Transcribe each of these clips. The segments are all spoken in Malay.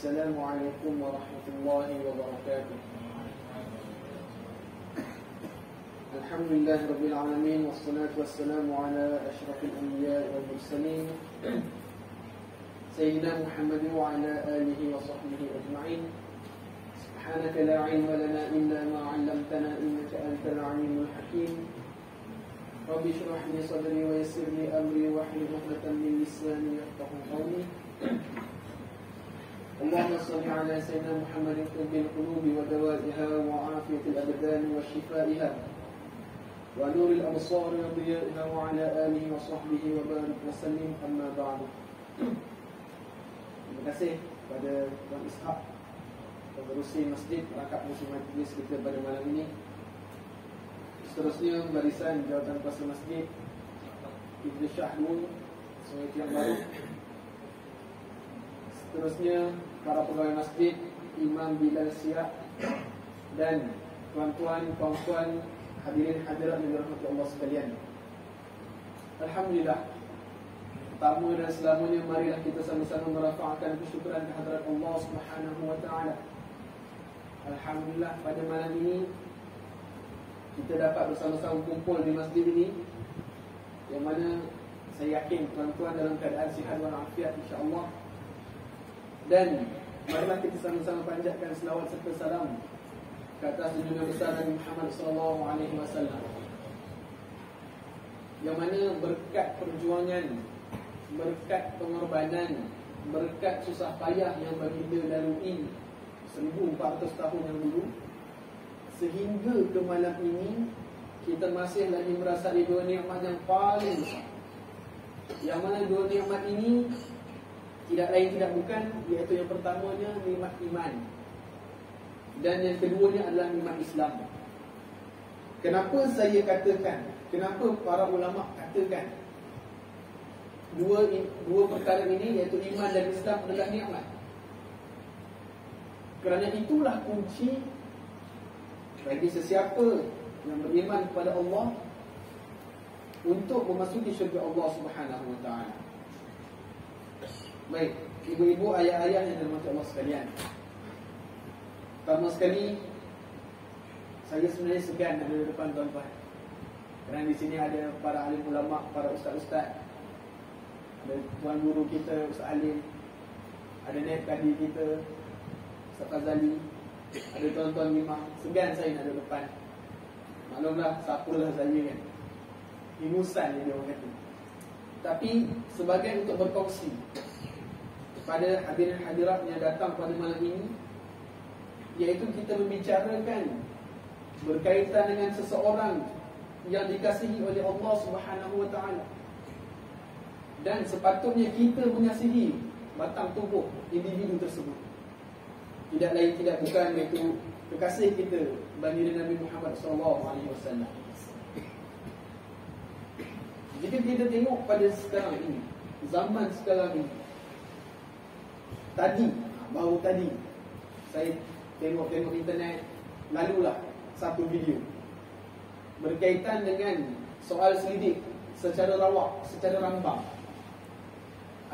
السلام عليكم ورحمة الله وبركاته. الحمد لله رب العالمين، والصلاة والسلام على أشرف الأنبياء والمرسلين سيدنا محمد وعلى آله وصحبه أجمعين. سبحانك لا علم لنا إلا ما علمتنا إنك أنت العليم الحكيم. رب اشرح لي صدري ويسر لي أمري واحلل عقدة من لساني يفقهوا قولي. اللهم صل على سيدنا محمد طب القلوب ودوائها وعافية الأبدان وشفائها ونور الأبصار وضيائها وعلى آله وصحبه وبارك وسلم. أما بعد. Terima kasih kepada Tuan Ishak, pengerusi masjid, rakyat musim majlis kita pada malam ini. Seterusnya barisan jawatan kuasa masjid Ibnu Syahrul Sungai Tiang Baru. Seterusnya para pegawai masjid, Imam Bilal Siap, dan tuan-tuan, puan-puan, hadirin hadirat yang dirahmati Allah sekalian. Alhamdulillah, pertama dan selamanya marilah kita sama-sama merafa'kan kesyukuran kehadrat Allah Subhanahu wa taala. Alhamdulillah, pada malam ini kita dapat bersama-sama kumpul di masjid ini, yang mana saya yakin tuan-tuan dalam keadaan sihat walafiat insya-Allah. Dan marilah kita sama-sama panjatkan selawat serta salam ke atas junjungan besar Nabi Muhammad SAW, yang mana berkat perjuangan, berkat pengorbanan, berkat susah payah yang baginda lalui 1400 tahun yang dulu, sehingga ke malam ini kita masih lagi merasai dua nikmat yang paling besar. Yang mana dua nikmat ini tidak lain tidak bukan, iaitu yang pertamanya nikmat iman, dan yang keduanya adalah nikmat Islam. Kenapa saya katakan, kenapa para ulama katakan dua perkara ini, iaitu iman dan Islam adalah nikmat? Kerana itulah kunci bagi sesiapa yang beriman kepada Allah untuk memasuki syurga Allah Subhanahu wa taala. Baik, ibu-ibu, ayah-ayah yang dirahmati Allah sekalian, pertama sekali saya sebenarnya segan ada di depan tuan-tuan, kerana di sini ada para alim ulama, para ustaz-ustaz, ada tuan guru kita Ustaz Alim, ada naib kadi kita Ustaz Fazali, ada tuan-tuan imam. Segan saya nak ada depan. Maklumlah, siapalah saya kan, ingusan dia orang kata. Tapi sebagai untuk berkongsi kepada hadirin hadirat yang datang pada malam ini, iaitu kita membicarakan berkaitan dengan seseorang yang dikasihi oleh Allah Subhanahu wa taala, dan sepatutnya kita mengasihi batang tubuh individu tersebut. Tidak lain tidak bukan, iaitu kekasih kita, baginda Nabi Muhammad SAW. Jika kita tengok pada sekarang ini, zaman sekarang ini, baru tadi saya tengok internet, lalulah satu video berkaitan dengan soal selidik secara rawak, secara rambang.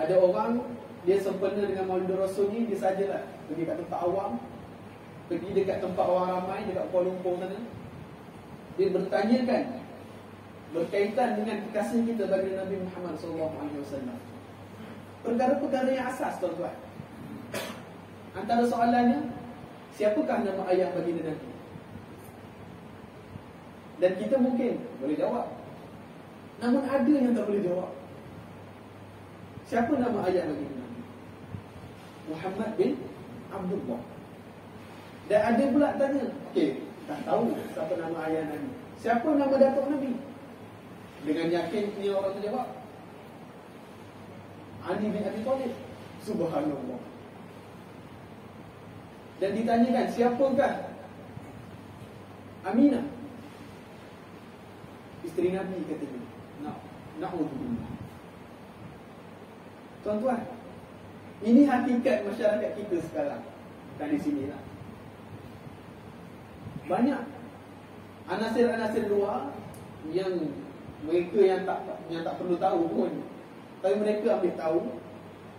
Ada orang, dia sempena dengan Maulid Rasul ni, dia sajalah pergi kat tempat awam, pergi dekat tempat orang ramai dekat Kuala Lumpur sana. Dia bertanyakan berkaitan dengan kekasih kita bagi Nabi Muhammad SAW, perkara-perkara yang asas, tuan-tuan. Antara soalannya, siapakah nama ayah baginda Nabi? Dan kita mungkin boleh jawab, namun ada yang tak boleh jawab. Siapa nama ayah baginda Nabi? Muhammad bin Abdullah. Dan ada pula tanya, okey, tak tahu siapa nama ayah Nabi, siapa nama datuk Nabi? Dengan yakin ni orang tu jawab, Ali bin Abi Thalib. Subhanallah. Dan ditanyakan, siapakah Aminah, isteri Nabi, katanya. Na'udzubillah. Tuan-tuan, ini hakikat masyarakat kita sekarang. Bukan di sini lah. Banyak anasir-anasir luar yang mereka yang tak perlu tahu pun, tapi mereka ambil tahu,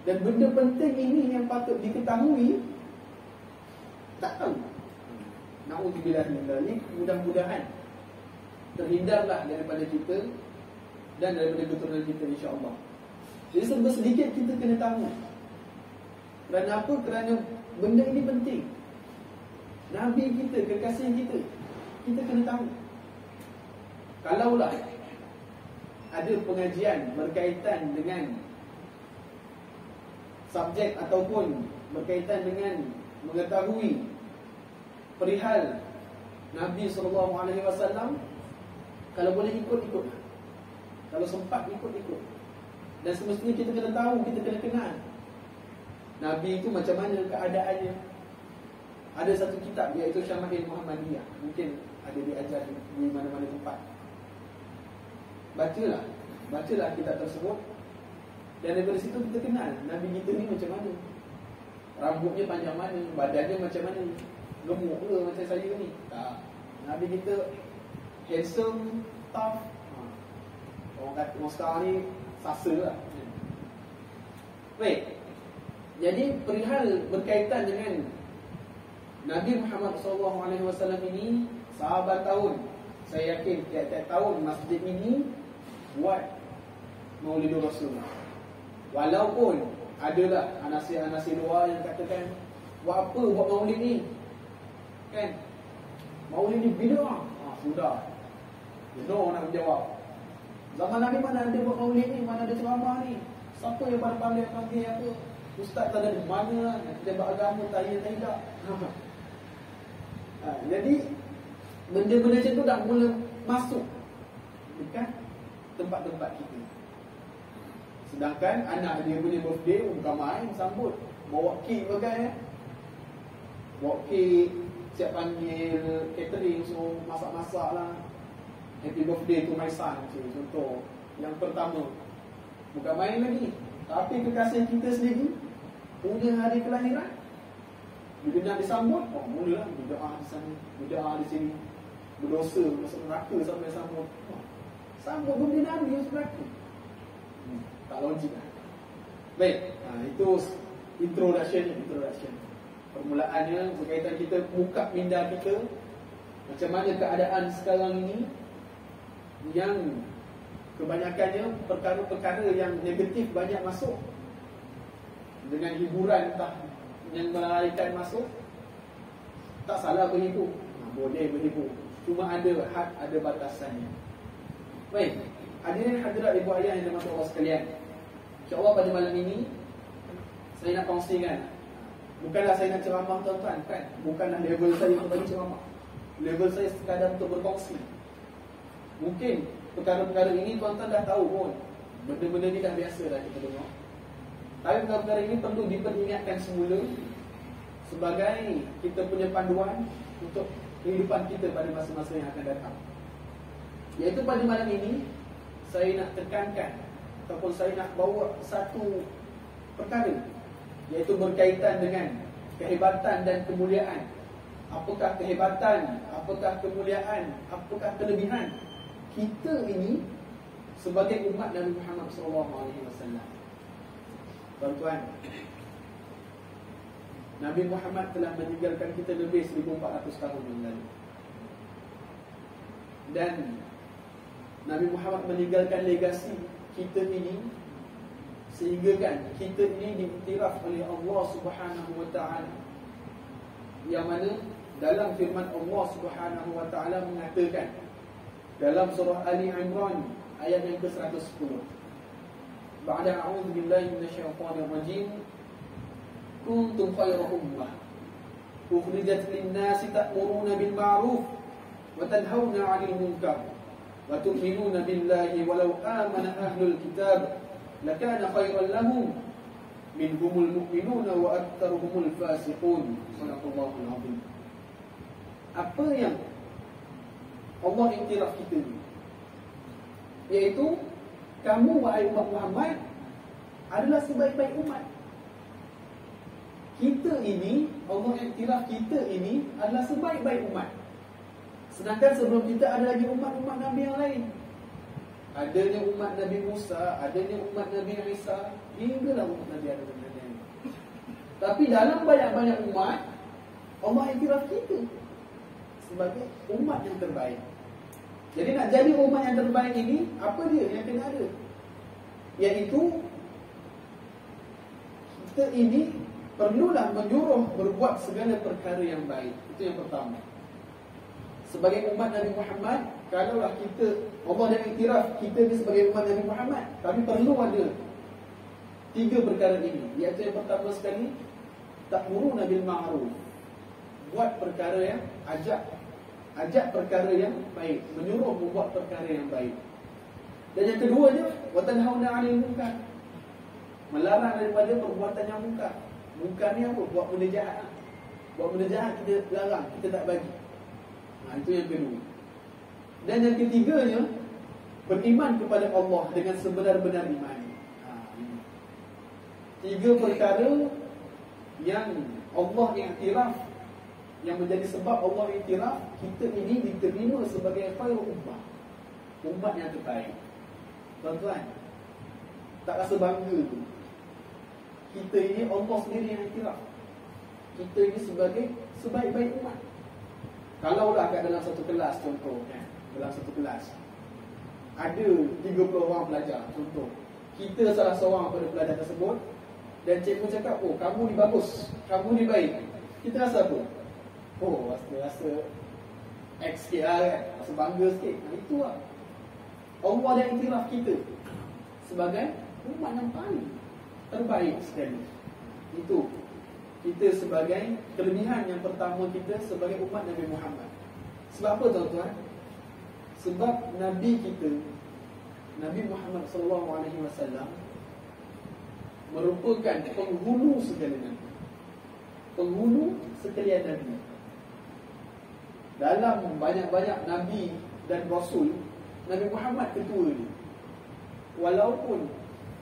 Dan benda penting ini yang patut diketahui tak tahu. Na'udzubillah min dzalik. Mudah-mudahan terhindarlah daripada kita dan daripada keturunan kita, insya-Allah. Jadi serba sedikit kita kena tahu. Kerana apa? Kerana benda ini penting. Nabi kita, kekasih kita, kita kena tahu. Kalaulah ada pengajian berkaitan dengan subjek ataupun berkaitan dengan mengetahui perihal Nabi SAW, kalau boleh ikut-ikut, kalau sempat ikut-ikut. Dan semestinya kita kena tahu, kita kena kenal Nabi itu macam mana keadaannya. Ada satu kitab iaitu Syama'il Muhammadiyah, mungkin ada diajar di mana-mana tempat. Bacalah kitab tersebut. Dan daripada situ kita kenal Nabi kita ni macam mana, rambutnya panjang mana, badannya macam mana, gemuk ke macam saya ni? Tak. Nabi kita handsome, tough. Orang kata orang sekarang ni sasa lah. Baik. Jadi perihal berkaitan dengan Nabi Muhammad SAW ini, sahabat tahun, saya yakin tiap-tiap tahun masjid ini buat Maulidur Rasul. Walaupun adalah anasir-anasir luar yang katakan, buat apa buat maulid ni? Kan? Maulid ni bid'ah. Sudah. No nak menjawab. Zaman Nabi mana ada buat maulid ni? Mana ada ceramah ni? Siapa yang pandai panggil apa? Ustaz tak ada di mana? Nak kita agama tak tidak. Jadi benda-benda macam tu dah mula masuk dekat tempat-tempat kita. Sedangkan anak dia punya birthday bukan main, sambut, bawa kek bagai, bawa kek, siap panggil catering, so masak-masak lah. Happy birthday to my son, contoh yang pertama. Bukan main lagi. Tapi kekasih kita sendiri punya hari kelahiran, bila nak disambut, mulalah berdoa di sana, berdoa di sini, berdosa masuk neraka sampai sambut. Sambut birthday Nabi yang neraka. Tak logik lah. Baik, itu introduction. Permulaannya berkaitan kita buka minda kita, macam mana keadaan sekarang ini, yang kebanyakannya perkara-perkara yang negatif banyak masuk. Dengan hiburan entah yang melarikan masuk, tak salah berhibur, boleh berhibur, cuma ada had, ada batasannya. Baik, hadirin hadirat ibu ayah yang dirahmati Allah sekalian, insya-Allah pada malam ini saya nak kongsikan. Bukanlah saya nak ceramah tuan-tuan, kan? Bukanlah level saya untuk bagi ceramah. Level saya sekadar untuk berkongsi. Mungkin perkara-perkara ini tuan-tuan dah tahu pun, benda-benda ni dah biasa dah kita dengar. Tapi perkara ini perlu diperingatkan semula sebagai kita punya panduan untuk kehidupan kita pada masa-masa yang akan datang. Iaitu pada malam ini saya nak tekankan ataupun saya nak bawa satu perkara, iaitu berkaitan dengan kehebatan dan kemuliaan. Apakah kehebatan, apakah kemuliaan, apakah kelebihan kita ini sebagai umat Nabi Muhammad SAW. Tuan-tuan, Nabi Muhammad telah meninggalkan kita lebih 1400 tahun yang lalu. Dan Nabi Muhammad meninggalkan legasi kita ini, sehingga kan kita ini diiktiraf oleh Allah Subhanahu wa taala. Yang mana dalam firman Allah Subhanahu wa taala mengatakan dalam surah Ali Imran ayat yang ke-110, Ba'da a'udzu billahi minasyaitonir rajim, kuntum khayra ummah ukhrijat lin-nasi ta'muruna bil ma'ruf wa tanhauna 'anil munkar wa tu'minuna billahi walau amana ahlul kitab lakana khayran lahum minhumul mu'minuna wa aktsaruhumul fasiqun. Sadaqallahul azim. Apa yang Allah iktiraf kita ni, iaitu kamu wahai umat Muhammad adalah sebaik-baik umat. Kita ini, Allah iktiraf kita ini adalah sebaik-baik umat. Sedangkan sebelum kita ada lagi umat-umat Nabi yang lain. Adanya umat Nabi Musa, adanya umat Nabi Isa, hinggalah umat Nabi Adam. Tapi dalam banyak-banyak umat, Allah iktiraf kita sebagai umat yang terbaik. Jadi nak jadi umat yang terbaik ini, apa dia yang kena ada? Iaitu kita ini perlulah menyuruh berbuat segala perkara yang baik. Itu yang pertama. Sebagai umat Nabi Muhammad, kalaulah kita, Allah dah iktiraf kita ni sebagai umat Nabi Muhammad, tapi perlu ada 3 perkara ini. Iaitu yang pertama sekali, ta'muruna bil ma'ruf. Buat perkara yang ajak perkara yang baik, menyuruh membuat perkara yang baik. Dan yang keduanya, wa tanhauna 'anil munkar. Melarang daripada perbuatan yang munkar. Munkar ni apa? Buat benda jahat. Buat benda jahat kita larang, kita tak bagi. Itu yang kedua. Dan yang ketiganya, beriman kepada Allah dengan sebenar-benar iman. 3 perkara yang Allah iktiraf, yang menjadi sebab Allah iktiraf kita ini diterima sebagai khairul ummah, umat yang terbaik. Tuan-tuan, tak rasa bangga tu? Kita ini Allah sendiri yang iktiraf kita ini sebagai sebaik-baik umat. Kalaulah kat dalam satu kelas, contoh kan, dalam satu kelas ada 30 orang pelajar, contoh kita salah seorang pada pelajar tersebut, dan cikgu cakap, oh kamu ni bagus, kamu ni baik, kita rasa apa? Oh rasa X sikit lah kan, rasa bangga sikit. Itu lah Allah dah iktiraf kita sebagai umat yang paling terbaik sekali. Itu kita sebagai kelebihan yang pertama kita sebagai umat Nabi Muhammad. Sebab apa tuan-tuan? Sebab Nabi kita, Nabi Muhammad SAW merupakan penghulu segala Nabi, penghulu sekalian Nabi. Dalam banyak-banyak Nabi dan Rasul, Nabi Muhammad ketua ni. Walaupun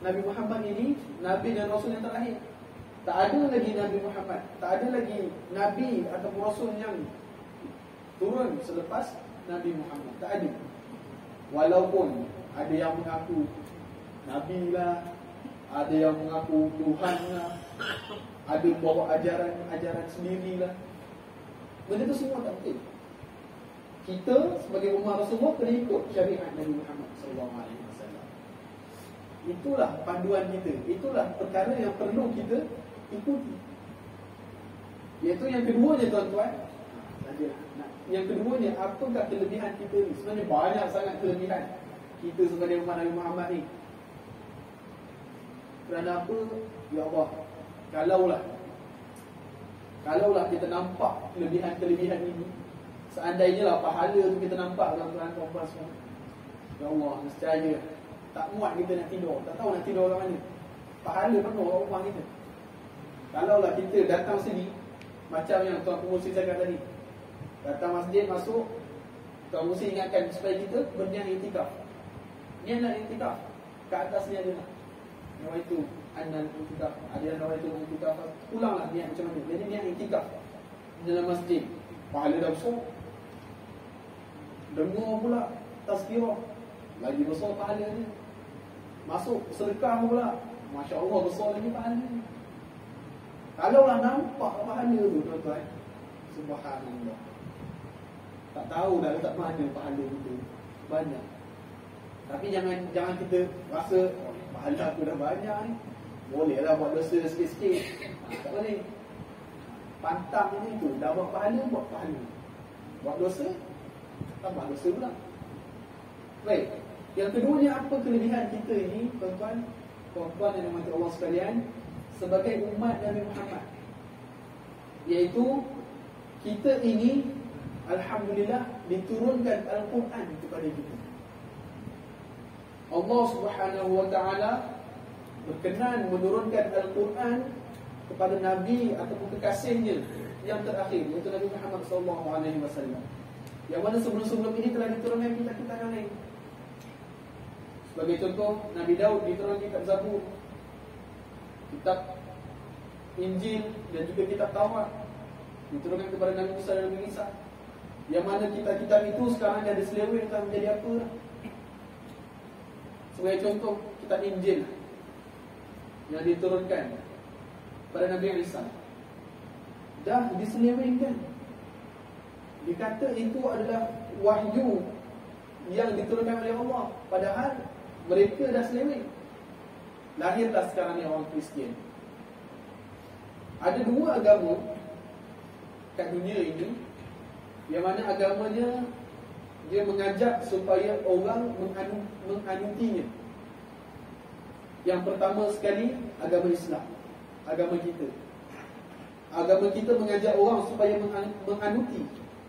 Nabi Muhammad ini Nabi dan Rasul yang terakhir, tak ada lagi Nabi Muhammad, tak ada lagi Nabi ataupun Rasul yang turun selepas Nabi Muhammad, tak ada. Walaupun ada yang mengaku Nabi lah, ada yang mengaku Tuhan lah, ada bawa ajaran sendirilah. Benda tu semua tak betul. Kita sebagai umat Rasulullah kena ikut syariat Nabi Muhammad SAW. Itulah panduan kita, itulah perkara yang perlu kita ikuti. Iaitu yang keduanya tuan-tuan. Yang keduanya, apakah kelebihan kita ni? Sebenarnya banyak sangat kelebihan kita sebagai umat Nabi Muhammad ni. Kerana apa? Ya Allah, kalaulah kita nampak kelebihan-kelebihan ini, seandainya lah pahala tu kita nampak tuan-tuan puan semua, ya Allah, nescaya tak muat kita nak tidur, tak tahu nak tidur orang mana. Pahala penuh rumah kita. Kalaulah kita datang sini, macam yang Tuan Pengurusi cakap tadi, datang masjid, masuk, Tuan Pengurusi ingatkan supaya kita berniat iktikaf. Niat nak iktikaf, kat atas ni ada nak nawaitu annan iktikaf, ada yang nawaitu iktikaf, ulanglah niat macam mana. Jadi niat iktikaf dalam masjid, pahala dah besar. Dengar pula tazkirah, lagi besar pahala ni. Masuk sedekah pula, Masya Allah, besar lagi pahala. Kalaulah nampak pahala tu tuan-tuan, subhanallah, tak tahu dah letak mana pahala itu. Banyak. Tapi jangan kita rasa, oh, pahala aku dah banyak ni, bolehlah buat dosa sikit-sikit. Tak boleh. Pantang ni tu, dah buat pahala, buat pahala. Buat dosa, tambah dosa pula. Baik. Yang keduanya, apa kelebihan kita ini, tuan-tuan, puan-puan yang dirahmati Allah sekalian, sebagai umat Nabi Muhammad, iaitu kita ini alhamdulillah diturunkan Al-Quran kepada kita. Allah Subhanahu wa ta'ala berkenan menurunkan Al-Quran kepada Nabi ataupun kekasihnya yang terakhir, iaitu Nabi Muhammad SAW, yang mana sebelum-sebelum ini telah diturunkan kitab-kitab yang lain. Sebagai contoh, Nabi Daud diturunkan kitab Zabur, kitab Injil dan juga kitab Taurat, diturunkan kepada Nabi Musa dan Nabi Isa. Yang mana kitab-kitab itu sekarang ada seleweng entah menjadi apa. Sebagai contoh, kitab Injil yang diturunkan pada Nabi Isa. Dah diselewengkan. Dikata itu adalah wahyu yang diturunkan oleh Allah, padahal mereka dah seleweng. Lahirlah sekarang ni orang Kristian. Ada dua agama kat dunia ini yang mana agamanya dia mengajak supaya orang menganutinya. Yang pertama sekali agama Islam, agama kita. Agama kita mengajak orang supaya menganuti,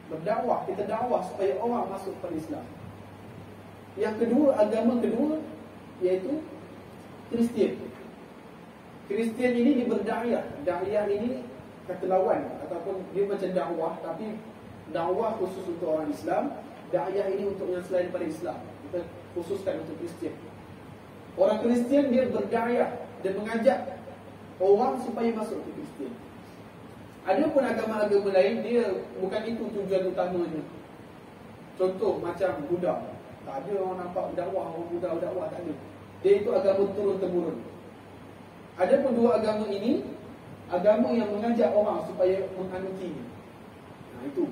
berdakwah, kita dakwah supaya orang masuk kepada Islam. Yang kedua, agama kedua iaitu Kristian. Kristian ini diberdayah. Dayah ini kata lawan ataupun dia macam dakwah, tapi dakwah khusus untuk orang Islam. Dayah ini untuk yang selain daripada Islam. Kita khususkan untuk Kristian. Orang Kristian dia berdayah dan mengajak orang supaya masuk ke Kristian. Ada pun agama-agama lain dia bukan itu tujuan utamanya. Contoh macam Buddha. Tak ada orang nampak dakwah, orang Buddha dakwah, tak ada. Dia itu agama turun-temurun. Ada pun dua agama ini, agama yang mengajak orang supaya menganutinya. Nah itu.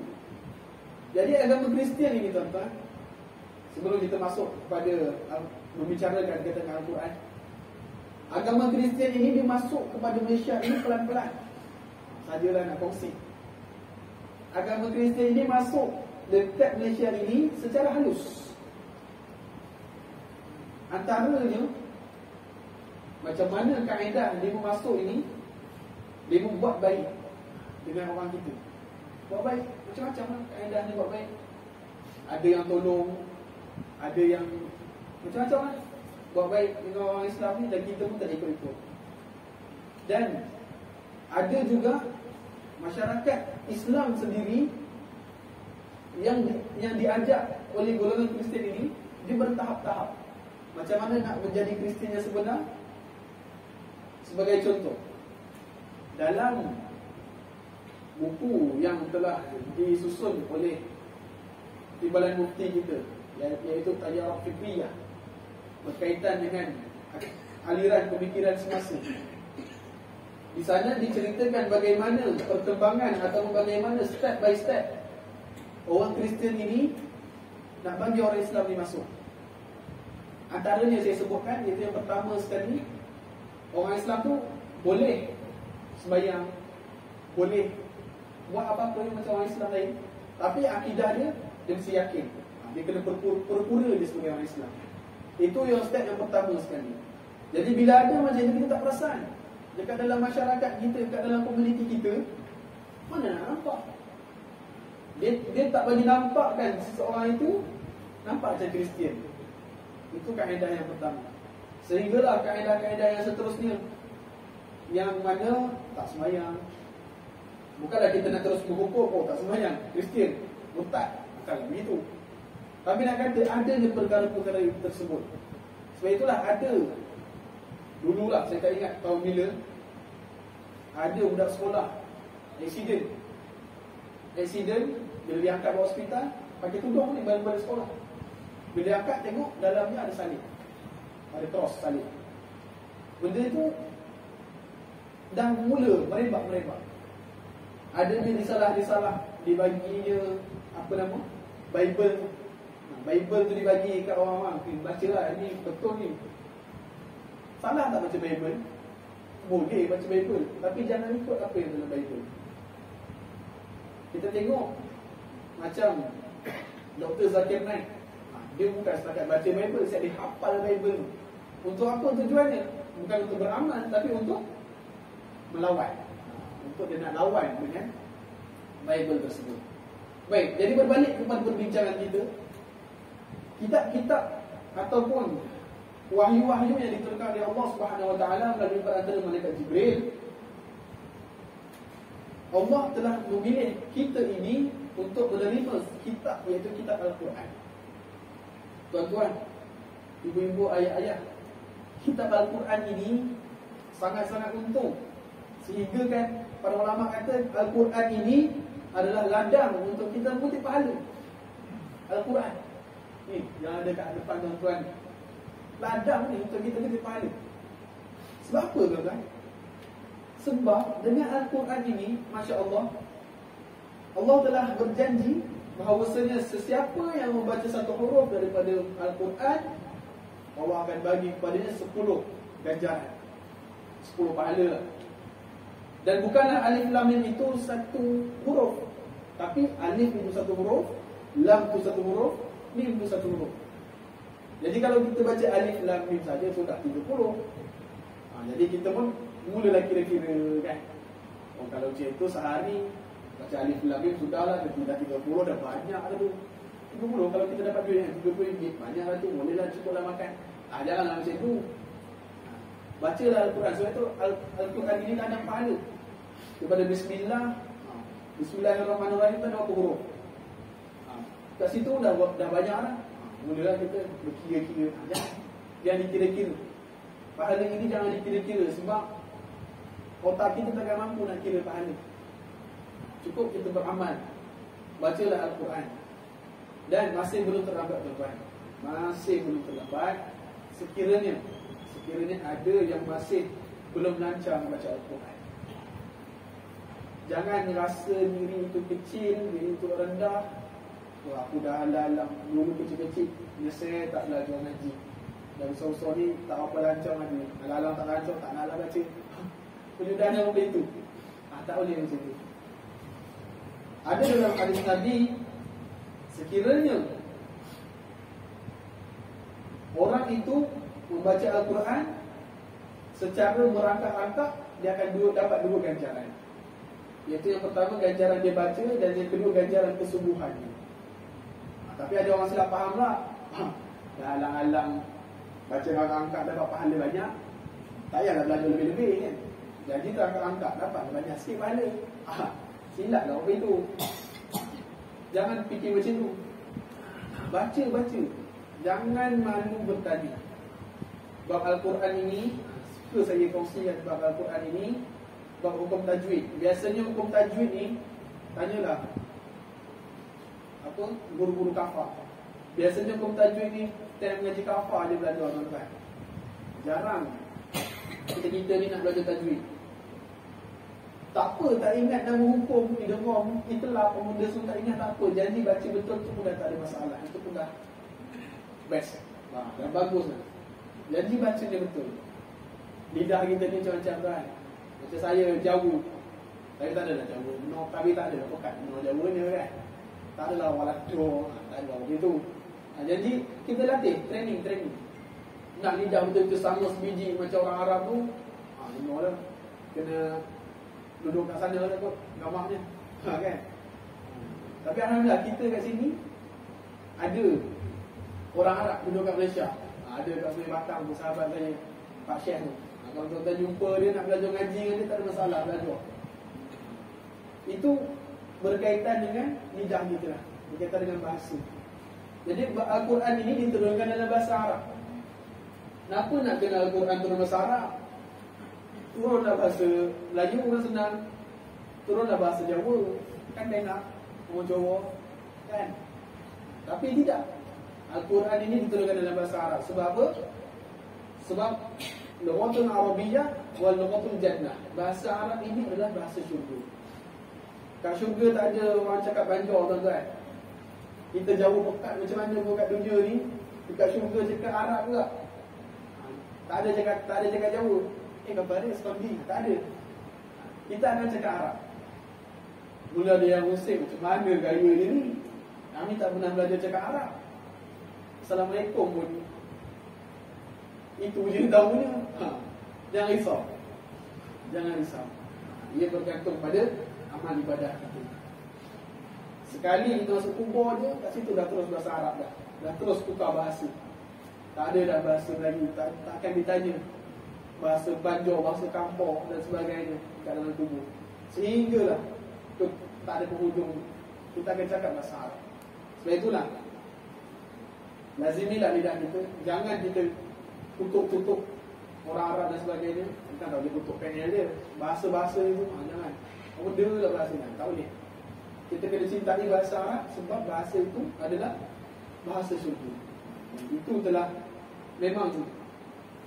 Jadi agama Kristian ini tuan-tuan, sebelum kita masuk kepada membicarakan tentang Al-Quran, agama Kristian ini dia masuk kepada Malaysia ini pelan-pelan. Sajalah nak kongsi. Agama Kristian ini masuk dekat Malaysia ini secara halus. Antaranya, macam mana kaedah dia masuk ini, dia buat baik dengan orang kita. Buat baik, macam-macam lah kaedah ni buat baik. Ada yang tolong, ada yang macam-macam lah buat baik dengan orang Islam ni, dan kita pun tak ikut-ikut. Dan ada juga masyarakat Islam sendiri yang diajak oleh golongan Kristian ini, dia bertahap-tahap. Macam mana nak menjadi Kristian yang sebenar? Sebagai contoh, dalam buku yang telah disusun oleh Timbalan Mufti kita, iaitu Tajarah Fikriyah, berkaitan dengan aliran pemikiran semasa, di sana diceritakan bagaimana perkembangan atau bagaimana step by step orang Kristian ini nak bagi orang Islam ni masuk. Antaranya saya sebutkan, iaitu yang pertama sekali, orang Islam tu boleh sembahyang, boleh buat apa-apa yang macam orang Islam lain, tapi akidah dia mesti yakin. Dia kena pura-pura dia sebagai orang Islam. Itu yang step yang pertama sekali. Jadi bila ada macam itu, kita tak perasan. Dekat dalam masyarakat kita, dekat dalam komuniti kita, mana nak nampak? Dia tak bagi nampakkan seseorang itu nampak macam Kristian. Itu kaedah yang pertama. Sehinggalah kaedah-kaedah yang seterusnya, yang mana tak sembahyang. Bukanlah kita nak terus menghukum, oh tak sembahyang, Kristian, murtad. Bukan begitu. Tapi nak kata adanya perkara-perkara tersebut. Sebab itulah ada, dululah saya tak ingat tahun bila, ada budak sekolah Aksiden bila diangkat ke hospital, pakai tudung ni balik sekolah. Bila diangkat tengok dalamnya ada salib, ada cross salib. Benda itu dah mula merebak. Adanya disalah dibaginya apa nama? Bible tu dibagi kat orang-orang, bacalah ni betul ni. Salah tak baca Bible? Boleh baca Bible, tapi jangan ikut apa yang dalam Bible. Kita tengok macam Dr. Zakir Naik, dia bukan setakat baca Bible, siap dia hafal Bible. Untuk apa tujuannya? Bukan untuk beramal, tapi untuk melawan. Untuk dia nak lawan dengan Bible tersebut. Baik, jadi berbalik kepada perbincangan kita, kitab-kitab ataupun wahyu-wahyu yang diturunkan oleh Allah Subhanahu Wa Taala melalui perantara malaikat Jibril, Allah telah memilih kita ini untuk menerima kitab, iaitu kitab Al-Quran. Tuan-tuan, ibu-ibu, ayah-ayah, kitab Al-Quran ini sangat-sangat untung. Sehingga kan para ulama kata Al-Quran ini adalah ladang untuk kita mengutip pahala. Al-Quran ni yang ada kat depan tuan-tuan, ladang ni untuk kita mengutip pahala. Sebab apa tuan-tuan? Sebab dengan Al-Quran ini, Masya Allah, Allah telah berjanji bahawasanya sesiapa yang membaca satu huruf daripada Al-Quran, Allah akan bagi kepadanya 10 ganjaran, 10 pahala. Dan bukanlah alif lam mim itu satu huruf, tapi alif itu satu huruf, lam itu satu huruf, mim itu satu huruf. Jadi kalau kita baca alif lam mim saja sudah 30. Jadi kita pun mulalah kira-kira kan. Kalau cikgu sehari baca alif lam mim sudahlah, dah 30, dah banyak dah tu. 30 kalau kita dapat duit RM30, banyak lah tu, bolehlah cukuplah makan. Janganlah macam tu. Bacalah Al-Quran. Sebab itu Al-Quran ini dah ada pahala. Daripada Bismillah, Bismillahirrahmanirrahim ada berapa huruf? Kat situ dah banyak lah. Mulalah kita berkira-kira. Jangan dikira-kira. Pahala ini jangan dikira-kira, sebab otak kita takkan mampu nak kira pahala. Cukup kita beramal. Bacalah Al-Quran. Dan masih belum terlambat, tuan-tuan. Masih belum terlambat. Sekiranya ada yang masih belum lancar membaca Al-Quran, jangan rasa diri itu kecil, diri itu rendah. Wah, aku dah alam dulu kecil-kecil, saya tak belajar ngaji, dan so-so ni tak apa lancar ngaji, alam tak lancar, tak nak baca. Penyudahan yang begitu, tak boleh macam tu. Ada dalam hadis Nabi, sekiranya orang itu membaca Al-Quran secara merangkak-rangkak, dia akan dapat 2 ganjaran. Iaitu yang pertama ganjaran dia baca, dan yang kedua ganjaran kesungguhannya. Tapi ada orang silap faham lah. Dah alang-alang baca rangkak-rangkak dapat pahala banyak, tak payahlah belajar lebih-lebih kan. Jadi rangkak-rangkak dapat banyak sikit pahala. Silap lah orang itu. Jangan fikir macam tu. Baca. Jangan malu bertanya. Bab Al-Quran ini, suka saya kongsikan bab Al-Quran ini, bab hukum tajwid. Biasanya hukum tajwid ni, tanyalah guru-guru kafah. Biasanya hukum tajwid ni time mengaji kafah dia belajar, tuan-tuan. Jarang kita ni nak belajar tajwid. Tak apa, tak ingat nama hukum, idgham, itulah pemuda semua tak ingat, tak apa. Janji baca betul tu pun dah tak ada masalah. Itu pun dah best. Dah bagus lah. Janji baca dia betul. Lidah kita ni macam-macam kan. Macam saya Jawa, saya tak ada lah Jawa. No, kami tak ada lah pekat no Jawa ni kan. Tak adalah walajo, tak ada begitu. Jadi kita latih, training. Nak lidah betul-betul sama sebiji macam orang Arab tu, no lah. Kena duduk kat sana lah kot gamaknya. Kan. Tapi alhamdulillah kita kat sini ada orang Arab duduk kat Malaysia. Ada kat Sungai Batang tu, sahabat saya Pak Syekh tu. Kalau tuan-tuan jumpa dia nak belajar ngaji dengan dia, tak ada masalah belajar. Itu berkaitan dengan lidah kita lah, berkaitan dengan bahasa. Jadi Al-Quran ini diturunkan dalam bahasa Arab. Kenapa nak kena Al-Quran turun bahasa Arab? Turunlah bahasa Melayu orang senang, turunlah bahasa Jawa, kan enak, orang Jawa kan. Tapi tidak, Al-Quran ini diturunkan dalam bahasa Arab. Sebab apa? Sebab lughatul Arabiyyah wal lughatul Jannah. Bahasa Arab ini adalah bahasa syurga. Kat syurga tak ada orang cakap banjar, tuan-tuan. Kita jauh pekat macam mana pun kat dunia ni, dekat syurga cakap Arab pula. Tak ada cakap Jawa. Kata dia sekondi, tak ada. Kita akan cakap Arab. Mula dia yang Muslim, macam mana gaya dia ni? Kami tak pernah belajar cakap Arab. Assalamualaikum pun itu je tahunya. Jangan risau. Ia bergantung pada amal ibadah kita. Sekali kita masuk kubur je, kat situ dah terus bahasa Arab dah. Dah terus tukar bahasa. Tak ada dah bahasa lagi, tak akan ditanya bahasa Banjar, bahasa kampung dan sebagainya kat dalam tubuh. Sehinggalah tak ada penghujung, kita akan cakap bahasa Arab. Sebab itulah lazimilah lidah kita. Jangan kita tutup orang Arab dan sebagainya. Kita tak boleh tutup panel dia. Bahasa-bahasa itu jangan. Benda lah bahasa ni, tak boleh. Kita kena cintai bahasa Arab sebab bahasa itu adalah bahasa syurga. Itu telah memang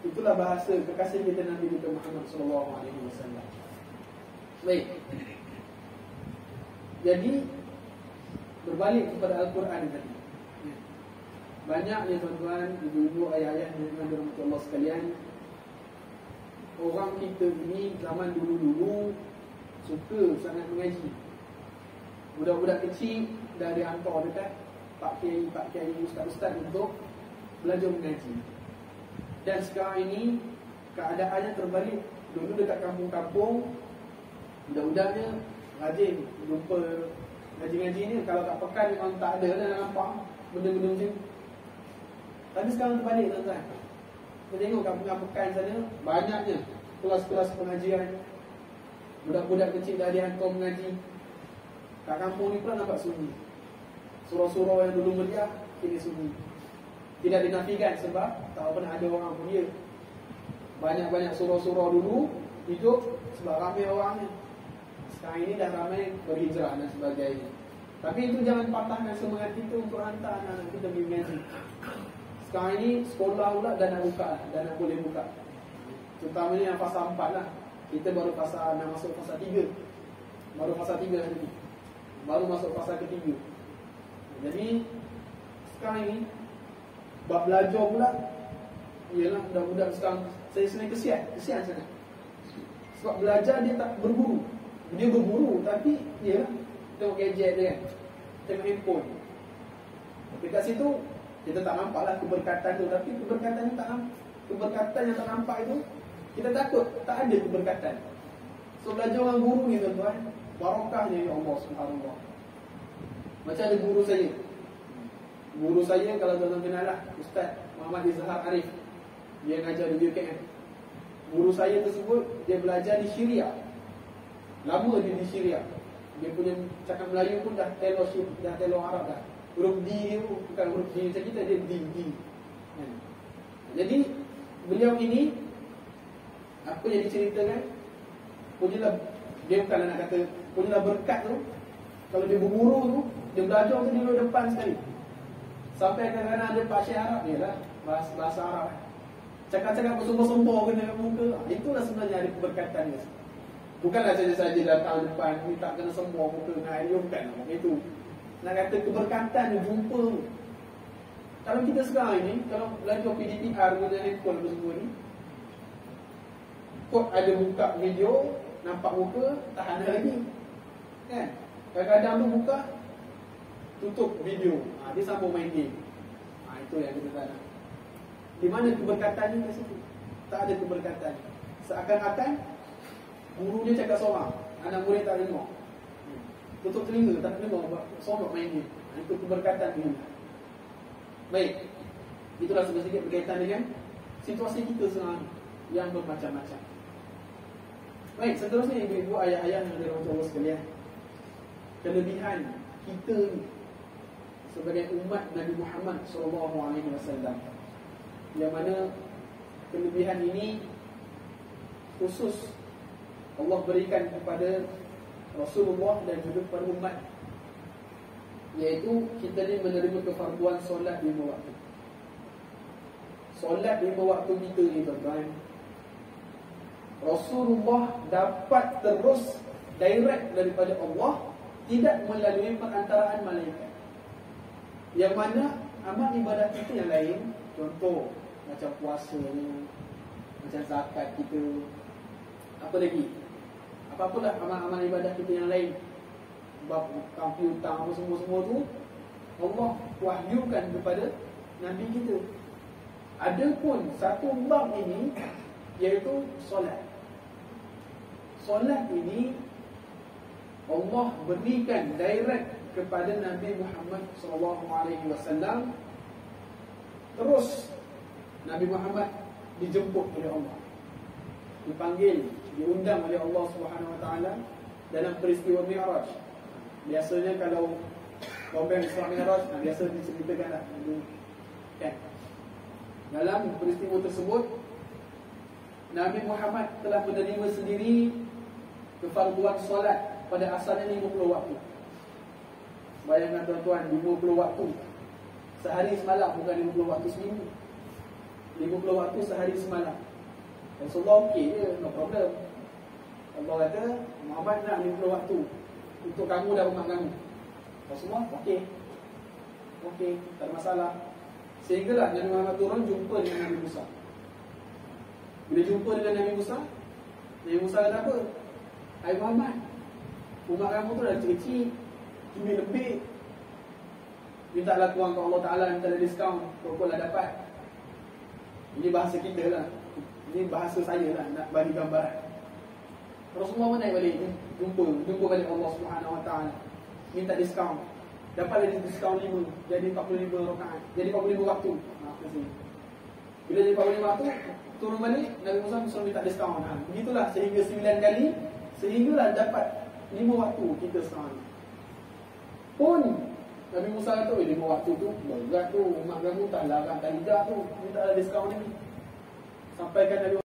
itulah bahasa kekasih kita Nabi kita Muhammad SAW. Baik. Jadi berbalik kepada Al-Quran tadi. Banyaknya tuan-tuan, ibu-ibu, ayah-ayah yang dirahmati Allah sekalian, orang kita ini zaman dulu-dulu suka sangat mengaji. Budak-budak kecil dah dihantar dekat Pak Kiai, Ustaz-Ustaz untuk belajar mengaji. Dan sekarang ini keadaannya terbalik. Dulu dekat kampung-kampung, budak-budaknya rajin jumpa ngaji-ngaji ni. Kalau kat pekan memang tak ada dah nampak benda-benda macam ni. Tapi sekarang terbalik tuan-tuan. Kita tengok kat pekan sana, banyaknya kelas-kelas pengajian. Budak-budak kecil dah dihantar mengaji. Kat kampung ni pula nampak sunyi. Surau-surau yang dulu meriah, kini sunyi. Tidak dinafikan sebab tak pernah ada orang pun dia. Banyak-banyak surau-surau dulu hidup sebab ramai orangnya. Sekarang ini dah ramai berhijrah dan sebagainya. Tapi itu jangan patahkan semangat kita untuk hantar anak-anak kita pergi mengaji. Sekarang ini sekolah pula dah nak buka, dah nak boleh buka. Terutamanya yang fasa 4 lah. Kita baru nak masuk fasa 3. Baru fasa 3 hari ni. Baru masuk fasa ketiga. Jadi sekarang ini bab belajar pula, ialah budak-budak sekarang, saya sebenarnya kesian sangat. Sebab belajar dia tak berburu. Dia berburu tapi ialah tengok gadget dia kan, tengok handphone. Dekat situ kita tak nampaklah keberkatan tu. Tapi keberkatan yang tak nampak itu, kita takut tak ada keberkatan. So belajar orang guru ni tuan-tuan, barakahnya ya Allah subhanallah. Macam ada guru saya. Guru saya kalau tuan-tuan kenal lah, Ustaz Muhammad Izhar Arif. Dia mengajar di UKM. Guru saya tersebut, dia belajar di Syria. Lama dia di Syria. Dia punya cakap Melayu pun dah telo Arab dah. Huruf D dia bukan huruf D macam kita, dia D. Jadi beliau ini, apa yang diceritakan, punyalah, dia bukanlah nak kata punyalah berkat tu. Kalau dia berguru tu, dia belajar tu dia depan sekali. Sampai kadang-kadang ada Pak Syekh Arab ni lah, bahasa Arab. Cakap-cakap bersumpah-sumpah kena kat muka. Itulah sebenarnya ada keberkatan dia. Bukanlah saja-saja datang depan, minta kena semua muka dengan air, bukan itu. Nak kata keberkatan dia jumpa. Kalau kita sekarang ini, kalau belajar PDPR guna handphone apa semua ni, kod ada buka video, nampak muka, tak ada lagi. Kan? Kadang-kadang tu buka, tutup video, dia sambung main game. Itu yang kita tak nak. Di mana keberkatannya kat situ? Tak ada keberkatan. Seakan-akan guru dia cakap seorang, anak murid tak dengar. Tutup telinga, tak dengar, sorok main game. Itu keberkatan dia. Baik, itulah sedikit berkaitan dengan situasi kita sekarang yang bermacam-macam. Baik, seterusnya ibu-ibu, ayah-ayah yang dirahmati Allah sekalian, kelebihan kita sebagai umat Nabi Muhammad SAW, yang mana kelebihan ini khusus Allah berikan kepada Rasulullah dan juga kepada umat, iaitu kita ni menerima kefarduan solat 5 waktu. Solat 5 waktu kita ni tuan-tuan, Rasulullah dapat terus direct daripada Allah, tidak melalui perantaraan malaikat. Yang mana amal ibadat kita yang lain, contoh macam puasa ni, macam zakat kita, apa lagi, apa-apalah amal-amal ibadat kita yang lain, bab hutang apa semua-semua tu, Allah wahyukan kepada Nabi kita. Adapun satu bab ini, iaitu solat. Solat ini Allah berikan direct kepada Nabi Muhammad SAW. Terus Nabi Muhammad dijemput oleh Allah, dipanggil, diundang oleh Allah SWT dalam peristiwa Mi'raj. Biasanya kalau Rombeng Isra Mi'raj, biasa diceritakan lah, kan? Dalam peristiwa tersebut, Nabi Muhammad telah menerima sendiri kefarduan solat pada asalnya 50 waktu. Bayangkan tuan-tuan, 50 waktu sehari semalam, bukan 50 waktu seminggu. 50 waktu sehari semalam. Rasulullah okey je, no problem. Allah kata, Muhammad nak 50 waktu untuk kamu dan umat kamu. Rasulullah, okey. Okey, tak ada masalah. Sehinggalah Nabi Muhammad turun jumpa dengan Nabi Musa. Bila jumpa dengan Nabi Musa kata apa? Hai Muhammad, umat kamu tu dah kecil-kecil, cumi lebih. Mintalah kurang ke Allah Ta'ala, mintalah diskaun, berapa lah dapat. Ini bahasa kita lah. Ini bahasa saya lah, nak bagi gambaran. Rasulullah pun naik balik, jumpa balik Allah Subhanahu Wa Ta'ala, minta diskaun. Dapat lagi diskaun 5, jadi 45 rakaat, jadi 45 waktu. Bila jadi 45 waktu, turun balik, Nabi Musa suruh minta diskaun. Begitulah sehingga 9 kali, sehinggalah dapat 5 waktu kita sekarang. Pun Nabi Musa kata, 5 waktu tu berat tu, umat kamu tak larang, tak hijab tu, minta diskaun ni. Sampaikan Nabi